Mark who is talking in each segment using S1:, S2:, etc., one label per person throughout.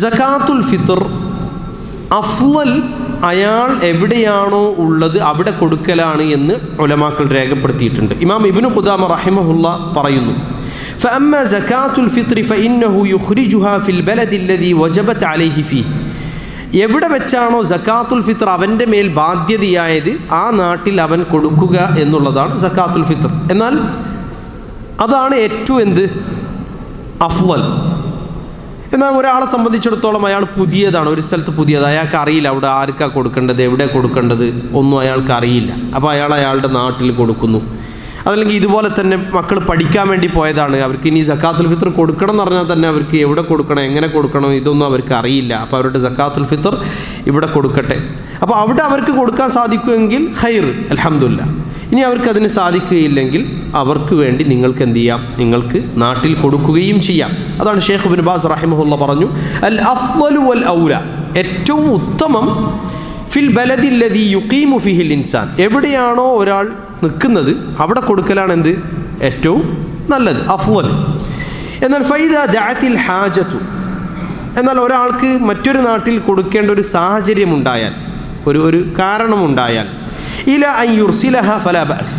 S1: സകാത്തുൽ ഫിത്ർ അഫ്ളൽ അയാൾ എവിടെയാണോ ഉള്ളത് അവിടെ കൊടുക്കലാണ് എന്ന് ഉലമാക്കൾ രേഖപ്പെടുത്തിയിട്ടുണ്ട്. ഇമാം ഇബ്നു ഖുദാമ റഹിമഹുല്ല പറയുന്നു, فأما زكاة الفطر فإنه يخرجها في البلد الذي وجبت عليه فيه. എവിടെ വെച്ചാണോ സക്കാത്തുൽ ഫിത്ർ അവൻ്റെ മേൽ ബാധ്യതയായത് ആ നാട്ടിൽ അവൻ കൊടുക്കുക എന്നുള്ളതാണ് സക്കാത്തുൽ ഫിത്ർ. എന്നാൽ അതാണ് ഏറ്റവും അഫ്ളൽ. എന്നാൽ ഒരാളെ സംബന്ധിച്ചിടത്തോളം അയാൾ പുതിയതാണ്, ഒരു സ്ഥലത്ത് പുതിയത്, അയാൾക്ക് അറിയില്ല അവിടെ ആർക്കാണ് കൊടുക്കേണ്ടത്, എവിടെ കൊടുക്കേണ്ടത് ഒന്നും അയാൾക്ക് അറിയില്ല. അപ്പോൾ അയാളുടെ നാട്ടിൽ കൊടുക്കുന്നു. അതല്ലെങ്കിൽ ഇതുപോലെ തന്നെ മക്കൾ പഠിക്കാൻ വേണ്ടി പോയതാണ്, അവർക്ക് ഇനി സക്കാത്തുൽ ഫിത്ർ കൊടുക്കണം എന്ന് പറഞ്ഞാൽ തന്നെ അവർക്ക് എവിടെ കൊടുക്കണം, എങ്ങനെ കൊടുക്കണം, ഇതൊന്നും അവർക്ക് അറിയില്ല. അപ്പോൾ അവരുടെ സക്കാത്തുൽ ഫിത്ർ ഇവിടെ കൊടുക്കട്ടെ. അപ്പോൾ അവിടെ അവർക്ക് കൊടുക്കാൻ സാധിക്കുമെങ്കിൽ ഖൈർ, അൽഹംദുലില്ലാ. ഇനി അവർക്ക് അതിന് സാധിക്കുകയില്ലെങ്കിൽ അവർക്ക് വേണ്ടി നിങ്ങൾക്ക് എന്ത് ചെയ്യാം, നിങ്ങൾക്ക് നാട്ടിൽ കൊടുക്കുകയും ചെയ്യാം. അതാണ് ഷെയ്ഖ് ഇബ്നു ബാസ് റഹിമഹുല്ലാ പറഞ്ഞു, അൽ അഫ്ളലു വൽ ഔല, ഏറ്റവും ഉത്തമം ഫിൽ ബലദില്ലദി യുഖീമു ഫിഹിൽ ഇൻസാൻ, എവിടെയാണോ ഒരാൾ നിൽക്കുന്നത് അവിടെ കൊടുക്കലാണ് ഏറ്റവും നല്ലത്, അഫ്ളൽ. എന്നാൽ ഫൈദ ദഅത്തിൽ ഹാജതു, എന്നാൽ ഒരാൾക്ക് മറ്റൊരു നാട്ടിൽ കൊടുക്കേണ്ട ഒരു സാഹചര്യമുണ്ടായാൽ, ഒരു കാരണമുണ്ടായാൽ, ഇല അൻ യുർസിലഹ ഫലാ ബഅസ്,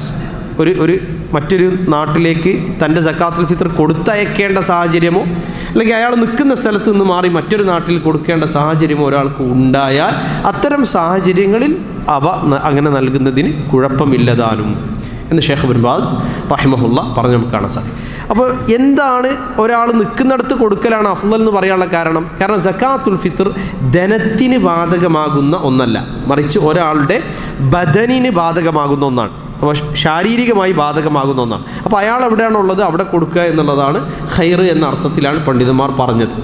S1: ഒരു മറ്റൊരു നാട്ടിലേക്ക് തൻ്റെ സക്കാത്തുൽ ഫിത്ർ കൊടുത്തയക്കേണ്ട സാഹചര്യമോ അല്ലെങ്കിൽ അയാൾ നിൽക്കുന്ന സ്ഥലത്ത് നിന്ന് മാറി മറ്റൊരു നാട്ടിൽ കൊടുക്കേണ്ട സാഹചര്യമോ ഒരാൾക്ക് ഉണ്ടായാൽ അത്തരം സാഹചര്യങ്ങളിൽ അവ അങ്ങനെ നൽകുന്നതിന് കുഴപ്പമില്ലതാനും എന്ന് ഷെയ്ഖ് ഇബ്നു ബാസ് റഹിമഹുല്ല പറഞ്ഞ് നമുക്ക് കാണാൻ സാധിക്കും. അപ്പോൾ എന്താണ് ഒരാൾ നിൽക്കുന്നിടത്ത് കൊടുക്കലാണ് അഫ്ളൽ എന്ന് പറയാനുള്ള കാരണം സക്കാത്തുൽ ഫിത്ർ ധനത്തിന് ബാധകമാകുന്ന ഒന്നല്ല, മറിച്ച് ഒരാളുടെ ബദനിന് ബാധകമാകുന്ന ഒന്നാണ്, അപ്പോൾ ശാരീരികമായി ബാധകമാകുന്ന ഒന്നാണ്. അപ്പോൾ അയാൾ എവിടെയാണുള്ളത് അവിടെ കൊടുക്കുക എന്നുള്ളതാണ് ഖൈർ എന്ന അർത്ഥത്തിലാണ് പണ്ഡിതന്മാർ പറഞ്ഞത്.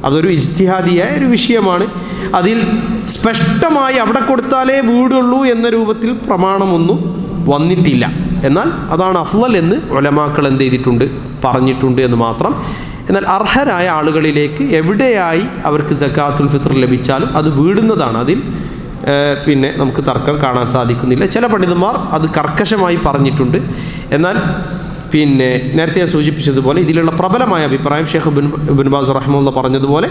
S1: അതൊരു ഇജ്തിഹാദിയായ ഒരു വിഷയമാണ്. അതിൽ സ്പഷ്ടമായി അവിടെ കൊടുത്താലേ വീടുള്ളൂ എന്ന രൂപത്തിൽ പ്രമാണമൊന്നും വന്നിട്ടില്ല. എന്നാൽ അതാണ് അഫ്ളൽ എന്ന് ഉലമാക്കൾ പറഞ്ഞിട്ടുണ്ട് എന്ന് മാത്രം. എന്നാൽ അർഹരായ ആളുകളിലേക്ക് എവിടെയായി അവർക്ക് സക്കാത്തുൽ ഫിത്ർ ലഭിച്ചാലും അത് വീടുന്നതാണ്. അതിൽ പിന്നെ നമുക്ക് തർക്കം കാണാൻ സാധിക്കുന്നില്ല. ചില പണ്ഡിതന്മാർ അത് കർക്കശമായി പറഞ്ഞിട്ടുണ്ട്. എന്നാൽ പിന്നെ നേരത്തെ ഞാൻ സൂചിപ്പിച്ചതുപോലെ ഇതിലുള്ള പ്രബലമായ അഭിപ്രായം ഷെയ്ഖ് ഇബ്നു ബാസ് റഹിമഹുല്ലാ പറഞ്ഞതുപോലെ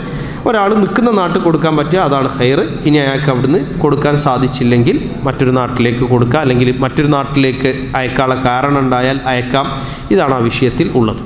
S1: ഒരാൾ നിൽക്കുന്ന നാട്ടിൽ കൊടുക്കാൻ പറ്റുക, അതാണ് ഖൈർ. ഇനി അയാൾക്ക് അവിടുന്ന് കൊടുക്കാൻ സാധിച്ചില്ലെങ്കിൽ മറ്റൊരു നാട്ടിലേക്ക് കൊടുക്കാം, അല്ലെങ്കിൽ മറ്റൊരു നാട്ടിലേക്ക് അയക്കാനുള്ള കാരണം ഉണ്ടായാൽ അയക്കാം. ഇതാണ് ആ വിഷയത്തിൽ ഉള്ളത്.